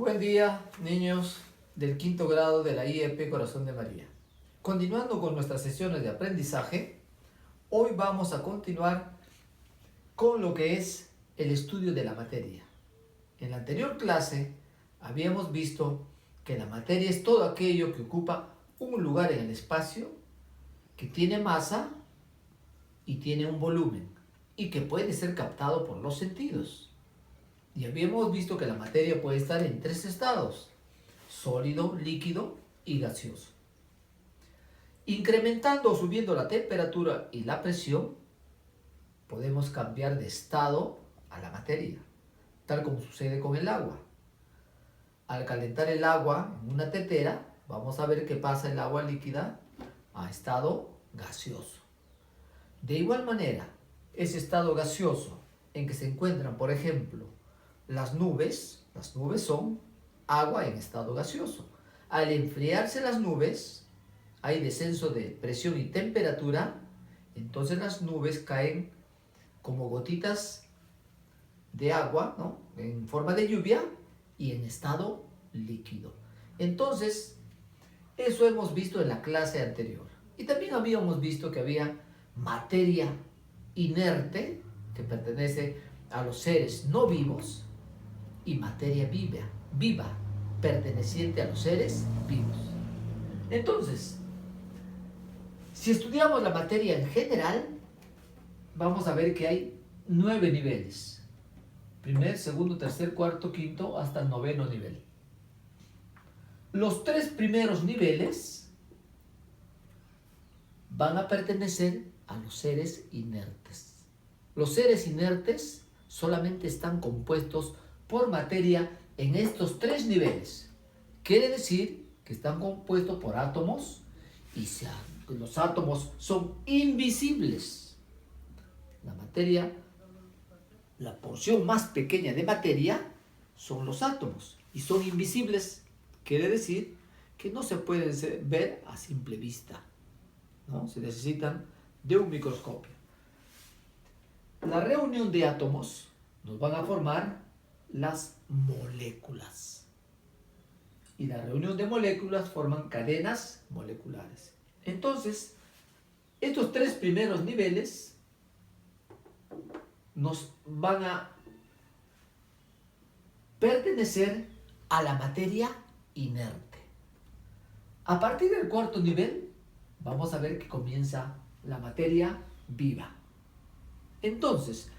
Buen día, niños del quinto grado de la IEP Corazón de María. Continuando con nuestras sesiones de aprendizaje, hoy vamos a continuar con lo que es el estudio de la materia. En la anterior clase habíamos visto que la materia es todo aquello que ocupa un lugar en el espacio, que tiene masa y tiene un volumen y que puede ser captado por los sentidos. Y habíamos visto que la materia puede estar en tres estados: sólido, líquido y gaseoso. Incrementando o subiendo la temperatura y la presión, podemos cambiar de estado a la materia, tal como sucede con el agua. Al calentar el agua en una tetera, vamos a ver que pasa el agua líquida a estado gaseoso. De igual manera, ese estado gaseoso en que se encuentran, por ejemplo, las nubes son agua en estado gaseoso. Al enfriarse las nubes, hay descenso de presión y temperatura, entonces las nubes caen como gotitas de agua, ¿no?, en forma de lluvia y en estado líquido. Entonces, eso hemos visto en la clase anterior. Y también habíamos visto que había materia inerte, que pertenece a los seres no vivos, y materia viva, perteneciente a los seres vivos. Entonces, si estudiamos la materia en general, vamos a ver que hay 9 niveles. Primer, segundo, tercer, cuarto, quinto, hasta el noveno nivel. Los 3 primeros niveles van a pertenecer a los seres inertes. Los seres inertes solamente están compuestos por materia en estos 3 niveles. Quiere decir que están compuestos por átomos y los átomos son invisibles. La materia, la porción más pequeña de materia son los átomos y son invisibles. Quiere decir que no se pueden ver a simple vista, ¿no? Se necesitan de un microscopio. La reunión de átomos nos van a formar las moléculas. Y la reunión de moléculas forman cadenas moleculares. Entonces, estos 3 primeros niveles nos van a pertenecer a la materia inerte. A partir del cuarto nivel, vamos a ver que comienza la materia viva. Entonces,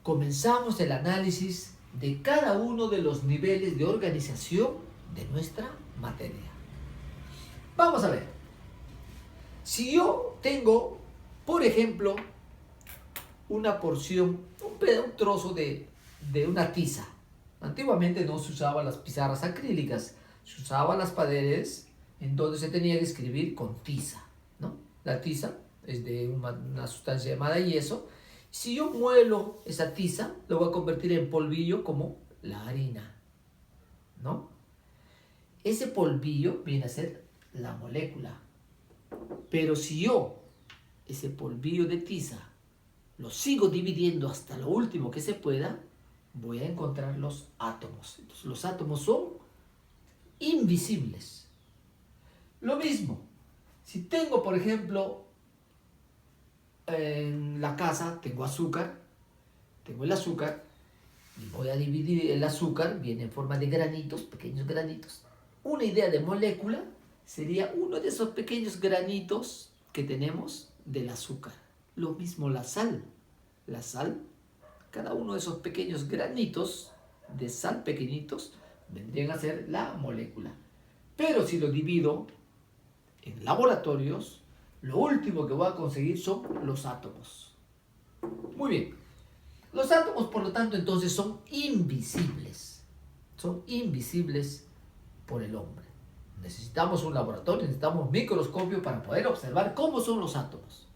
comenzamos el análisis de cada uno de los niveles de organización de nuestra materia. Vamos a ver. Si yo tengo, por ejemplo, una porción, un trozo de una tiza. Antiguamente no se usaban las pizarras acrílicas, se usaban las paredes en donde se tenía que escribir con tiza, ¿no? La tiza es de una sustancia llamada yeso. Si yo muelo esa tiza, lo voy a convertir en polvillo como la harina, ¿no? Ese polvillo viene a ser la molécula. Pero si yo, ese polvillo de tiza, lo sigo dividiendo hasta lo último que se pueda, voy a encontrar los átomos. Entonces, los átomos son invisibles. Lo mismo, si tengo, por ejemplo, en la casa tengo azúcar, tengo el azúcar y voy a dividir el azúcar, viene en forma de granitos, pequeños granitos. Una idea de molécula sería uno de esos pequeños granitos que tenemos del azúcar. Lo mismo la sal. La sal, cada uno de esos pequeños granitos de sal pequeñitos vendrían a ser la molécula. Pero si lo divido en laboratorios, lo último que voy a conseguir son los átomos. Muy bien. Los átomos, por lo tanto, entonces son invisibles. Son invisibles por el hombre. Necesitamos un laboratorio, necesitamos un microscopio para poder observar cómo son los átomos.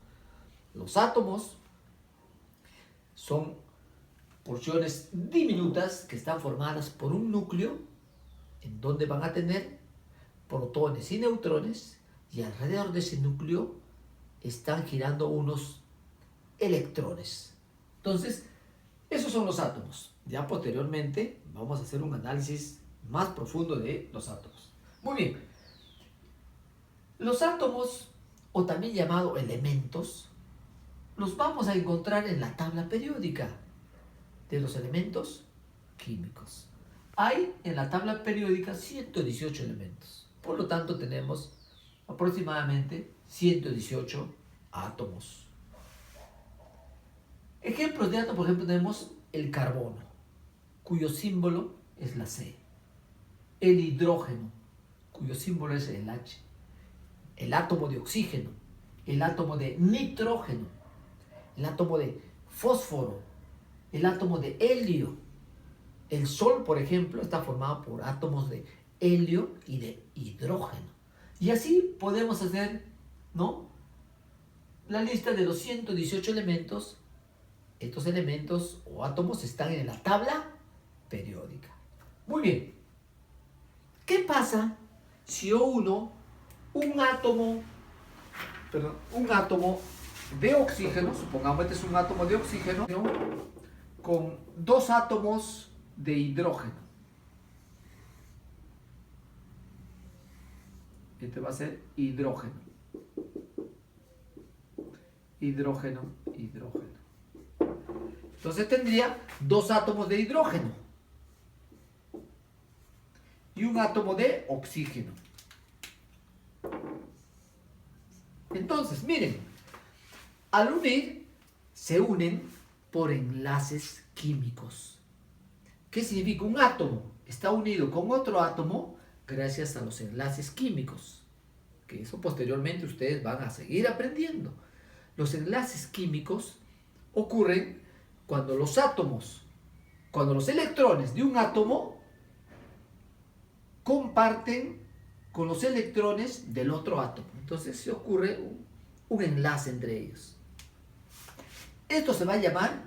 Los átomos son porciones diminutas que están formadas por un núcleo en donde van a tener protones y neutrones, y alrededor de ese núcleo están girando unos electrones. Entonces, esos son los átomos. Ya posteriormente vamos a hacer un análisis más profundo de los átomos. Muy bien. Los átomos, o también llamados elementos, los vamos a encontrar en la tabla periódica de los elementos químicos. Hay en la tabla periódica 118 elementos. Por lo tanto, tenemos aproximadamente 118 átomos. Ejemplos de átomos, por ejemplo, tenemos el carbono, cuyo símbolo es la C. El hidrógeno, cuyo símbolo es el H. El átomo de oxígeno, el átomo de nitrógeno, el átomo de fósforo, el átomo de helio. El Sol, por ejemplo, está formado por átomos de helio y de hidrógeno. Y así podemos hacer, ¿no?, la lista de los 118 elementos. Estos elementos o átomos están en la tabla periódica. Muy bien. ¿Qué pasa si yo uno un átomo de oxígeno, supongamos que este es un átomo de oxígeno, con dos átomos de hidrógeno? Este va a ser hidrógeno. Hidrógeno, hidrógeno. Entonces tendría dos átomos de hidrógeno y un átomo de oxígeno. Entonces, miren, al unir, se unen por enlaces químicos. ¿Qué significa? Un átomo está unido con otro átomo gracias a los enlaces químicos, que eso posteriormente ustedes van a seguir aprendiendo. Los enlaces químicos ocurren cuando los electrones de un átomo comparten con los electrones del otro átomo. Entonces se ocurre un enlace entre ellos. Esto se va a llamar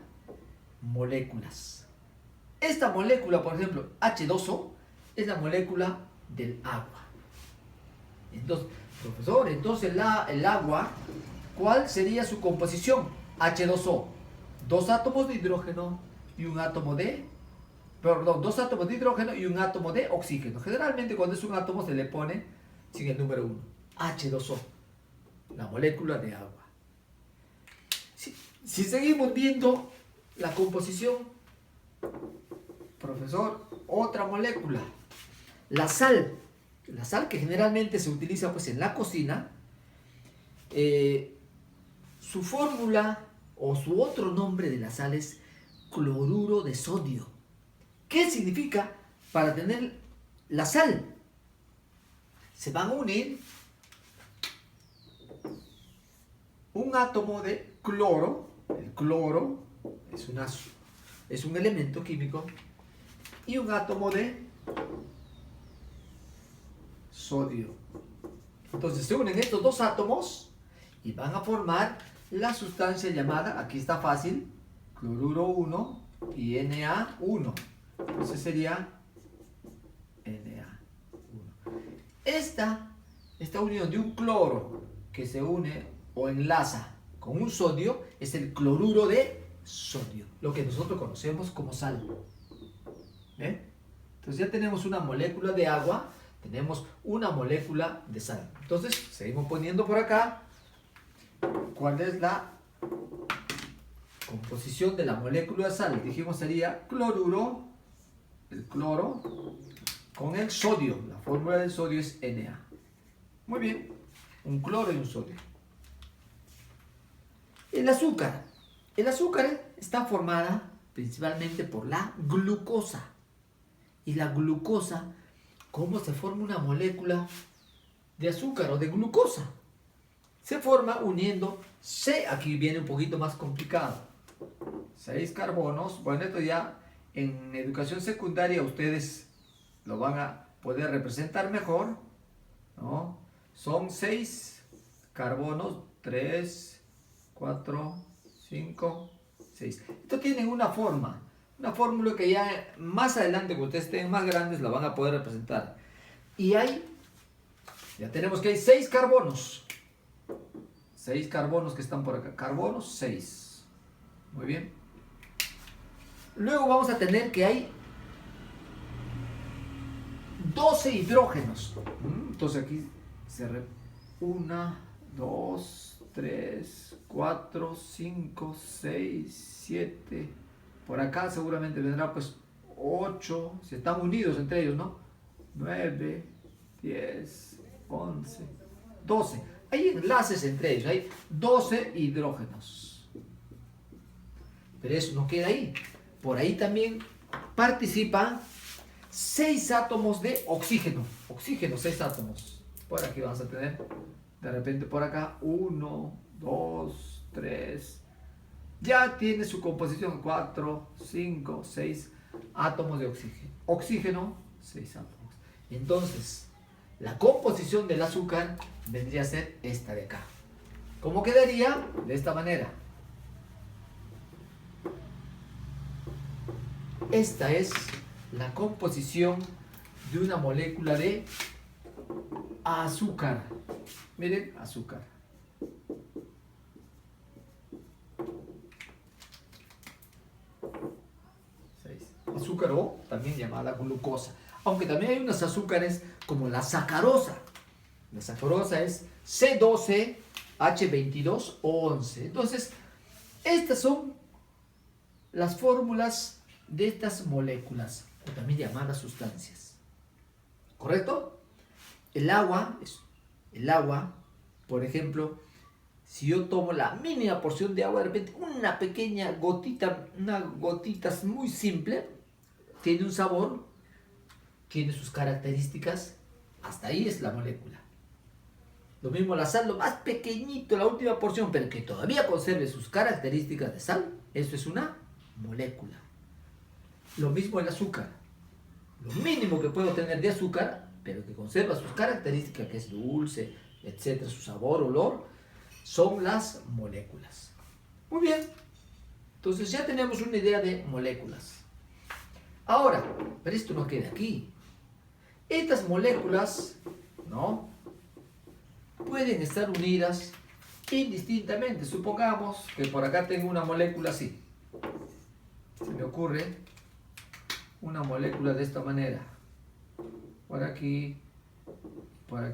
moléculas. Esta molécula, por ejemplo, H2O, es la molécula del agua. Entonces, profesor, el agua, ¿cuál sería su composición? H2O, dos átomos de hidrógeno y un átomo de... dos átomos de hidrógeno y un átomo de oxígeno. Generalmente cuando es un átomo se le pone sin el número 1. H2O, la molécula de agua. Si seguimos viendo la composición, profesor, otra molécula, la sal. La sal que generalmente se utiliza pues en la cocina, su fórmula o su otro nombre de la sal es cloruro de sodio. ¿Qué significa? Para tener la sal, se van a unir un átomo de cloro. El cloro es un elemento químico, y un átomo de sodio. Entonces se unen estos dos átomos y van a formar la sustancia llamada, aquí está fácil, cloruro 1 y Na1. Entonces sería Na1. Esta unión de un cloro que se une o enlaza con un sodio es el cloruro de sodio, lo que nosotros conocemos como sal. Entonces ya tenemos una molécula de agua, tenemos una molécula de sal. Entonces seguimos poniendo por acá cuál es la composición de la molécula de sal. Dijimos sería cloruro, el cloro, con el sodio. La fórmula del sodio es Na. Muy bien, un cloro y un sodio. El azúcar. El azúcar está formada principalmente por la glucosa. Y la glucosa, ¿cómo se forma una molécula de azúcar o de glucosa? Se forma uniendo aquí viene un poquito más complicado. 6 carbonos. Bueno, esto ya en educación secundaria ustedes lo van a poder representar mejor, ¿no? Son 6 carbonos, 3, 4, 5, 6. Esto tiene una fórmula que ya más adelante, cuando ustedes estén más grandes, la van a poder representar. Y ya tenemos que hay 6 carbonos. 6 carbonos que están por acá. Carbonos 6. Muy bien. Luego vamos a tener que hay 12 hidrógenos. Entonces aquí 1, 2, 3, 4, 5, 6, 7. Por acá seguramente vendrá pues 8. Si están unidos entre ellos, ¿no? 9, 10, 11, 12. Hay enlaces entre ellos. Hay 12 hidrógenos. Pero eso no queda ahí. Por ahí también participan 6 átomos de oxígeno. Oxígeno, 6 átomos. Por aquí vamos a tener, de repente por acá, 1, 2, 3. Ya tiene su composición 4, 5, 6 átomos de oxígeno. Oxígeno, 6 átomos. Entonces, la composición del azúcar vendría a ser esta de acá. ¿Cómo quedaría? De esta manera. Esta es la composición de una molécula de azúcar. Miren, azúcar. Azúcar o también llamada glucosa. Aunque también hay unos azúcares como la sacarosa. La sacarosa es C12H22O11. Entonces, estas son las fórmulas de estas moléculas, o también llamadas sustancias. ¿Correcto? El agua, por ejemplo, si yo tomo la mínima porción de agua, de repente una pequeña gotita, una gotita muy simple, tiene un sabor, tiene sus características, hasta ahí es la molécula. Lo mismo la sal, lo más pequeñito, la última porción, pero que todavía conserve sus características de sal, eso es una molécula. Lo mismo el azúcar. Lo mínimo que puedo tener de azúcar, pero que conserva sus características, que es dulce, etcétera, su sabor, olor, son las moléculas. Muy bien. Entonces ya tenemos una idea de moléculas. Ahora, pero esto no queda aquí. Estas moléculas, ¿no?, pueden estar unidas indistintamente. Supongamos que por acá tengo una molécula así. Se me ocurre una molécula de esta manera. Por aquí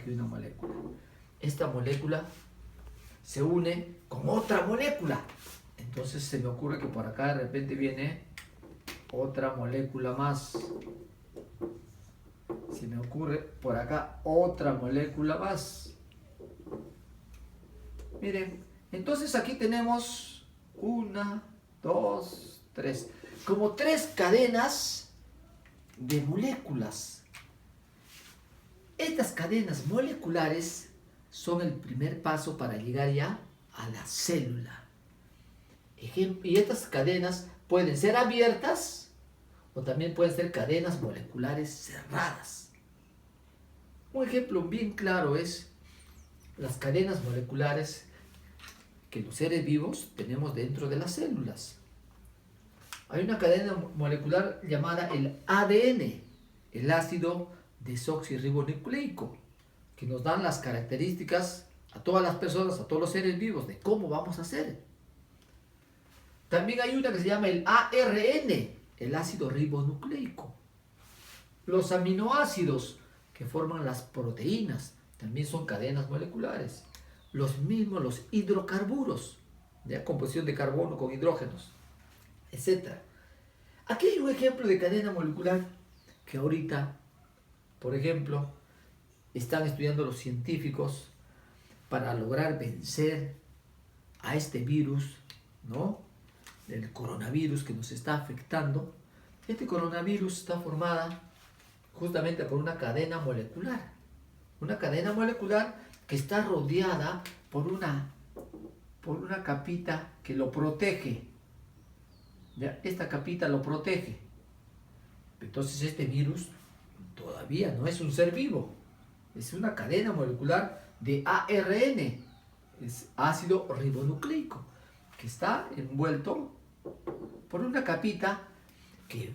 una molécula. Esta molécula se une con otra molécula. Entonces se me ocurre que por acá de repente viene otra molécula más. Se me ocurre por acá otra molécula más. Miren, entonces aquí tenemos 1, 2, 3. Como 3 cadenas de moléculas. Estas cadenas moleculares son el primer paso para llegar ya a la célula. Y estas cadenas pueden ser abiertas o también pueden ser cadenas moleculares cerradas. Un ejemplo bien claro es las cadenas moleculares que los seres vivos tenemos dentro de las células. Hay una cadena molecular llamada el ADN, el ácido desoxirribonucleico, que nos dan las características a todas las personas, a todos los seres vivos, de cómo vamos a hacer. También hay una que se llama el ARN, el ácido ribonucleico. Los aminoácidos que forman las proteínas también son cadenas moleculares. Los mismos, los hidrocarburos, de composición de carbono con hidrógenos, etc. Aquí hay un ejemplo de cadena molecular que ahorita, por ejemplo, están estudiando los científicos para lograr vencer a este virus, ¿no?, del coronavirus que nos está afectando. Este coronavirus está formada justamente por una cadena molecular. Una cadena molecular que está rodeada por una capita que lo protege. Esta capita lo protege. Entonces este virus todavía no es un ser vivo. Es una cadena molecular de ARN. Es ácido ribonucleico, que está envuelto por una capita que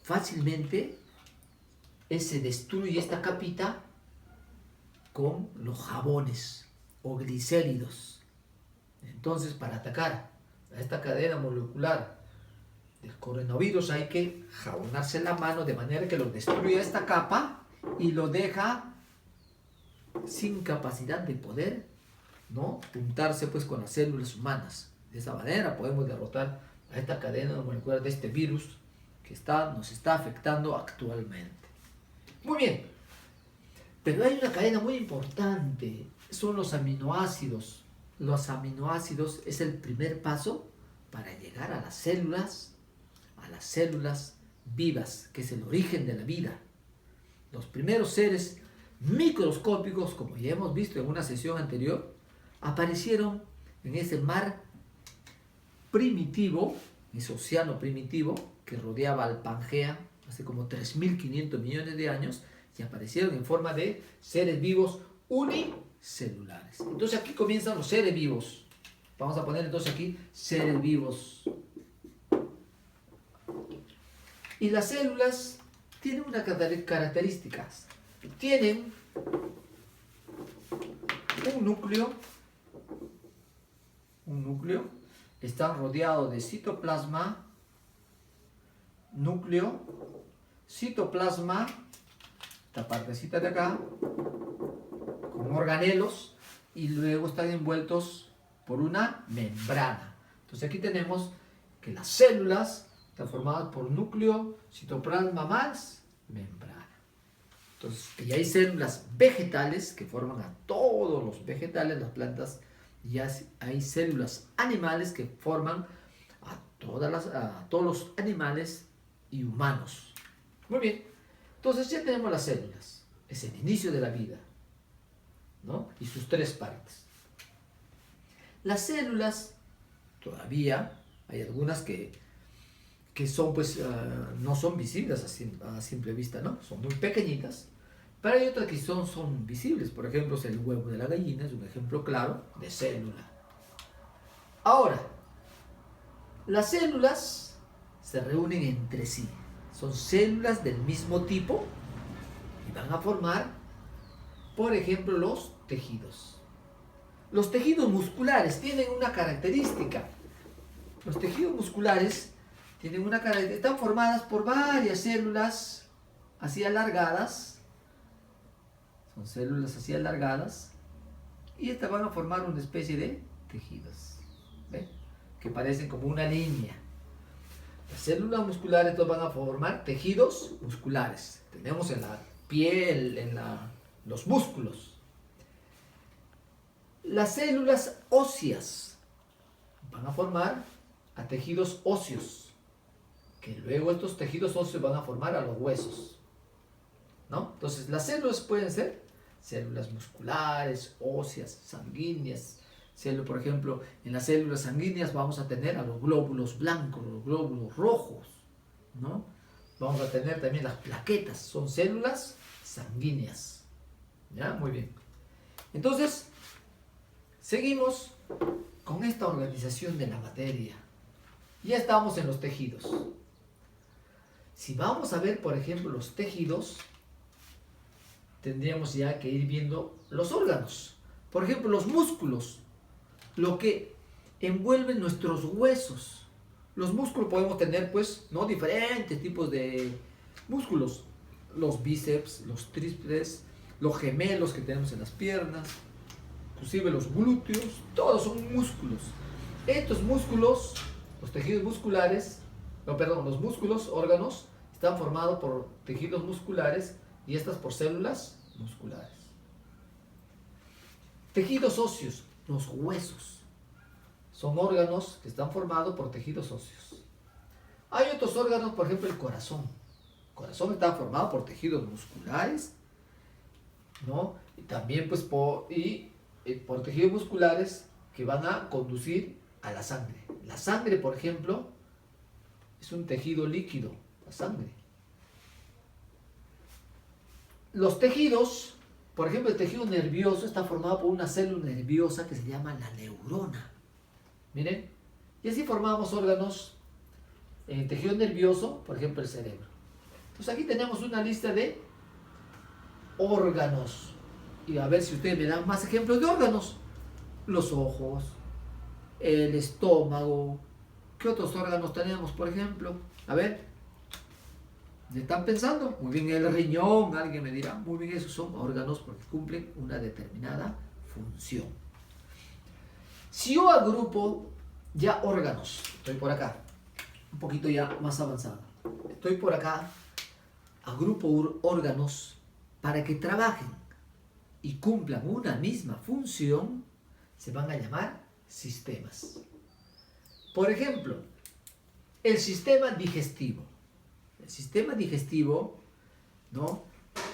fácilmente se destruye esta capita con los jabones o glicéridos. Entonces, para atacar a esta cadena molecular del coronavirus hay que jabonarse la mano de manera que lo destruya esta capa y lo deja sin capacidad de poder, ¿no?, juntarse pues con las células humanas. De esa manera podemos derrotar a esta cadena molecular de este virus que nos está afectando actualmente. Muy bien, pero hay una cadena muy importante, son los aminoácidos. Los aminoácidos es el primer paso para llegar a las células vivas, que es el origen de la vida. Los primeros seres microscópicos, como ya hemos visto en una sesión anterior, aparecieron en ese mar primitivo, ese océano primitivo que rodeaba al Pangea hace como 3.500 millones de años, y aparecieron en forma de seres vivos unicelulares. Entonces aquí comienzan los seres vivos. Vamos a poner entonces aquí seres vivos. Y las células tienen unas características. Tienen un núcleo, están rodeados de citoplasma, núcleo, citoplasma, esta partecita de acá, con organelos, y luego están envueltos por una membrana. Entonces aquí tenemos que las células están formadas por núcleo, citoplasma más membrana. Entonces, y hay células vegetales que forman a todos los vegetales, las plantas, y hay células animales que forman a todos los animales y humanos. Muy bien, entonces ya tenemos las células, es el inicio de la vida, ¿no?, y sus tres partes. Las células, todavía hay algunas que son pues no son visibles a simple vista, ¿no? Son muy pequeñitas, pero hay otras que son visibles. Por ejemplo, es el huevo de la gallina, es un ejemplo claro de célula. Ahora, las células se reúnen entre sí, son células del mismo tipo y van a formar, por ejemplo, los tejidos. Los tejidos musculares tienen una característica. Los tejidos musculares tienen una característica, están formadas por varias células así alargadas. Son células así alargadas. Y estas van a formar una especie de tejidos, ¿ve?, que parecen como una línea. Las células musculares van a formar tejidos musculares. Tenemos en la piel, los músculos. Las células óseas van a formar a tejidos óseos, que luego estos tejidos óseos van a formar a los huesos, ¿no? Entonces las células pueden ser células musculares, óseas, sanguíneas. Por ejemplo, en las células sanguíneas vamos a tener a los glóbulos blancos, los glóbulos rojos, ¿no? Vamos a tener también las plaquetas, son células sanguíneas. ¿Ya? Muy bien. Entonces, seguimos con esta organización de la materia. Ya estamos en los tejidos. Si vamos a ver, por ejemplo, los tejidos, tendríamos ya que ir viendo los órganos. Por ejemplo, los músculos, lo que envuelven nuestros huesos. Los músculos podemos tener, pues, ¿no?, diferentes tipos de músculos. Los bíceps, los tríceps, los gemelos que tenemos en las piernas, inclusive los glúteos, todos son músculos. Estos músculos, los tejidos musculares, los músculos, órganos, están formados por tejidos musculares y estas por células musculares. Tejidos óseos, los huesos, son órganos que están formados por tejidos óseos. Hay otros órganos, por ejemplo, el corazón. El corazón está formado por tejidos musculares, ¿no? Y también pues por tejidos musculares que van a conducir a la sangre. La sangre, por ejemplo, es un tejido líquido, la sangre. Los tejidos, por ejemplo, el tejido nervioso está formado por una célula nerviosa que se llama la neurona. Miren, y así formamos órganos en el tejido nervioso, por ejemplo, el cerebro. Entonces aquí tenemos una lista de órganos. Y a ver si ustedes me dan más ejemplos de órganos. Los ojos, el estómago. ¿Qué otros órganos tenemos, por ejemplo? A ver. ¿Ya están pensando? Muy bien, el riñón, alguien me dirá, muy bien, esos son órganos porque cumplen una determinada función. Si yo agrupo ya órganos, estoy por acá, un poquito ya más avanzado, estoy por acá, agrupo órganos para que trabajen y cumplan una misma función, se van a llamar sistemas. Por ejemplo, el sistema digestivo. El sistema digestivo, ¿no?,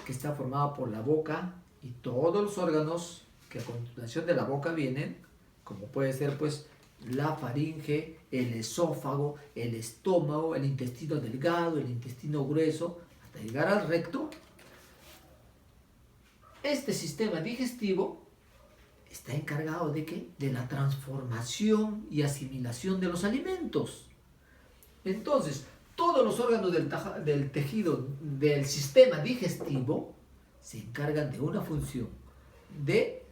que está formado por la boca y todos los órganos que a continuación de la boca vienen, como puede ser pues la faringe, el esófago, el estómago, el intestino delgado, el intestino grueso, hasta llegar al recto. Este sistema digestivo está encargado ¿de qué? De la transformación y asimilación de los alimentos. Entonces, todos los órganos del tejido del sistema digestivo se encargan de una función, de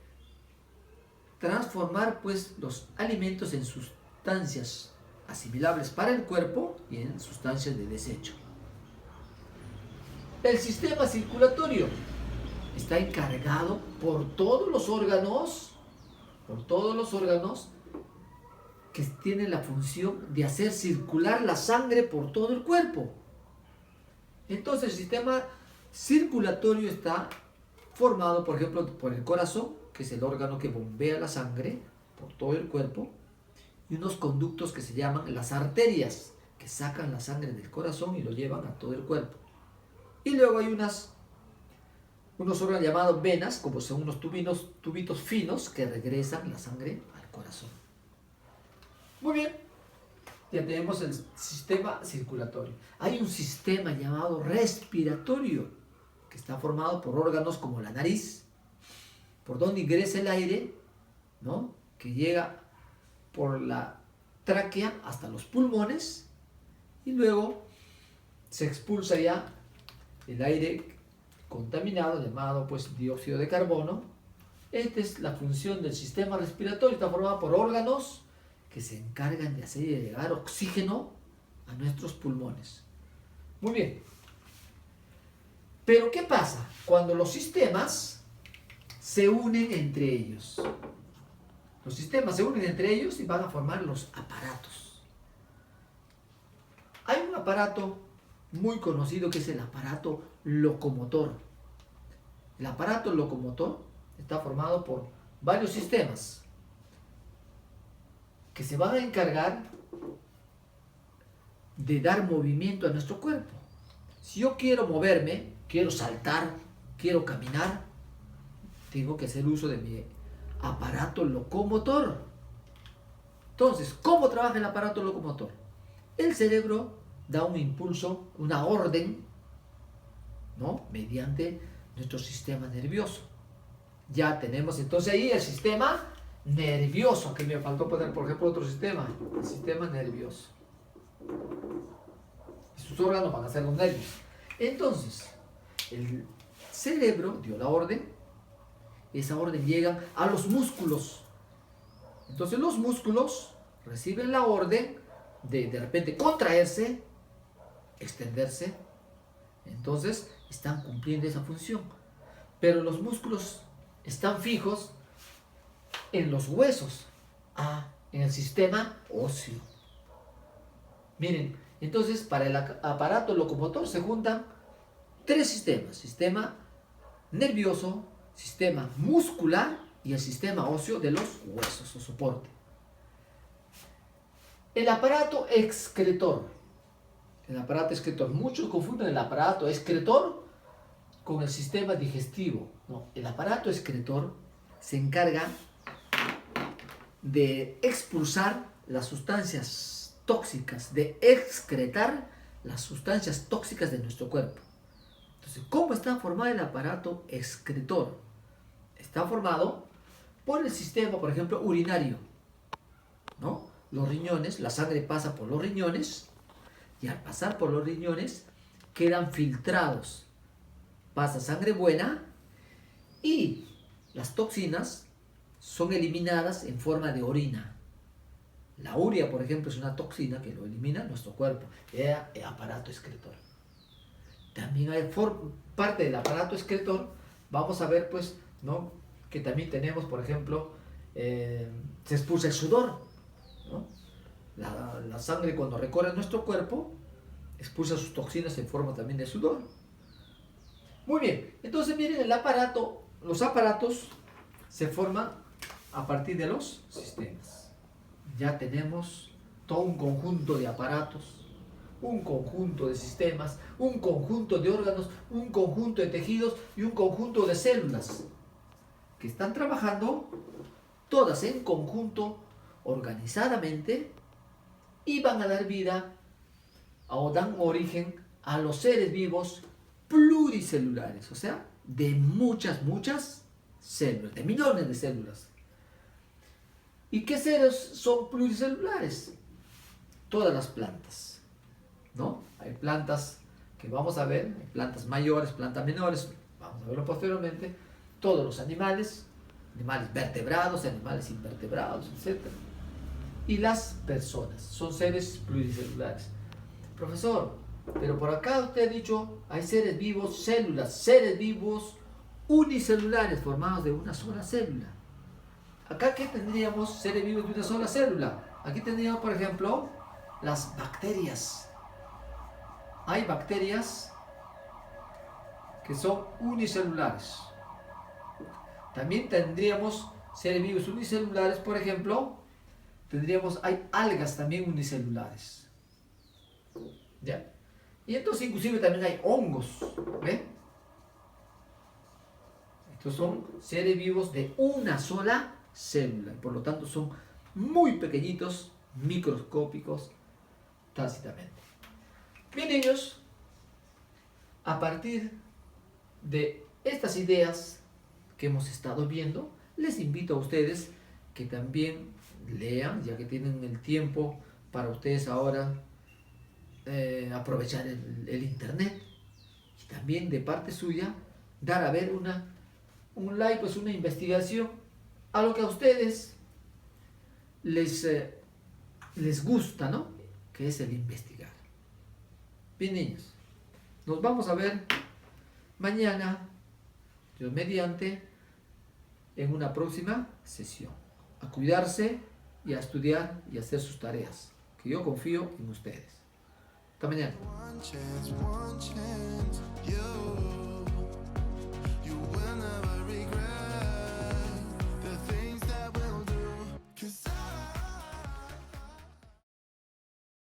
transformar pues los alimentos en sustancias asimilables para el cuerpo y en sustancias de desecho. El sistema circulatorio está encargado por todos los órganos que tienen la función de hacer circular la sangre por todo el cuerpo. Entonces el sistema circulatorio está formado, por ejemplo, por el corazón, que es el órgano que bombea la sangre por todo el cuerpo, y unos conductos que se llaman las arterias, que sacan la sangre del corazón y lo llevan a todo el cuerpo. Y luego hay unos órganos llamados venas, como son unos tubitos finos que regresan la sangre al corazón. Muy bien, ya tenemos el sistema circulatorio. Hay un sistema llamado respiratorio, que está formado por órganos como la nariz, por donde ingresa el aire, ¿no?, que llega por la tráquea hasta los pulmones, y luego se expulsa ya el aire contaminado, llamado pues dióxido de carbono. Esta es la función del sistema respiratorio, está formado por órganos que se encargan de hacer llegar oxígeno a nuestros pulmones. Muy bien. Pero ¿qué pasa cuando los sistemas se unen entre ellos? Los sistemas se unen entre ellos y van a formar los aparatos. Hay un aparato muy conocido que es el aparato locomotor. El aparato locomotor está formado por varios sistemas que se van a encargar de dar movimiento a nuestro cuerpo. Si yo quiero moverme, quiero saltar, quiero caminar, tengo que hacer uso de mi aparato locomotor. Entonces, ¿cómo trabaja el aparato locomotor? El cerebro da un impulso, una orden, ¿no?, mediante nuestro sistema nervioso. Ya tenemos entonces ahí el sistema nervioso, que me faltó poner, por ejemplo, otro sistema, el sistema nervioso. Y sus órganos van a ser los nervios. Entonces, el cerebro dio la orden, esa orden llega a los músculos. Entonces los músculos reciben la orden de repente contraerse, extenderse. Entonces están cumpliendo esa función. Pero los músculos están fijos en los huesos, en el sistema óseo. Miren, entonces para el aparato locomotor se juntan tres sistemas: sistema nervioso, sistema muscular y el sistema óseo de los huesos o soporte. El aparato excretor. Muchos confunden el aparato excretor con el sistema digestivo. No, el aparato excretor se encarga de expulsar las sustancias tóxicas, de excretar las sustancias tóxicas de nuestro cuerpo. Entonces, ¿cómo está formado el aparato excretor? Está formado por el sistema, por ejemplo, urinario, ¿no? Los riñones, la sangre pasa por los riñones y al pasar por los riñones quedan filtrados. Pasa sangre buena y las toxinas son eliminadas en forma de orina. La urea, por ejemplo, es una toxina que lo elimina nuestro cuerpo. Era el aparato excretor. También hay parte del aparato excretor. Vamos a ver, pues, ¿no? Que también tenemos, por ejemplo, se expulsa el sudor, ¿no? La sangre cuando recorre nuestro cuerpo expulsa sus toxinas en forma también de sudor. Muy bien, entonces miren el aparato, los aparatos se forman a partir de los sistemas. Ya tenemos todo un conjunto de aparatos, un conjunto de sistemas, un conjunto de órganos, un conjunto de tejidos y un conjunto de células que están trabajando todas en conjunto, organizadamente, y van a dar vida o dan origen a los seres vivos pluricelulares, o sea, de muchas células, de millones de células. ¿Y qué seres son pluricelulares? Todas las plantas, ¿no? Hay plantas que vamos a ver, hay plantas mayores, plantas menores, vamos a verlo posteriormente. Todos los animales, animales vertebrados, animales invertebrados, etc. Y las personas, son seres pluricelulares. Profesor, pero por acá usted ha dicho, hay seres vivos, células, seres vivos unicelulares formados de una sola célula. Acá, ¿qué tendríamos? Seres vivos de una sola célula. Aquí tendríamos, por ejemplo, las bacterias. Hay bacterias que son unicelulares. También tendríamos seres vivos unicelulares, por ejemplo, hay algas también unicelulares. ¿Ya? Y entonces inclusive también hay hongos. ¿Ve? Estos son seres vivos de una sola célula. Por lo tanto son muy pequeñitos, microscópicos, tácitamente. Bien, niños, a partir de estas ideas que hemos estado viendo, les invito a ustedes que también lean, ya que tienen el tiempo para ustedes ahora aprovechar el internet, y también de parte suya dar a ver un like, pues una investigación a lo que a ustedes les gusta, ¿no? Que es el investigar. Bien, niños, nos vamos a ver mañana, Dios mediante, en una próxima sesión. A cuidarse y a estudiar y a hacer sus tareas, que yo confío en ustedes. Hasta mañana.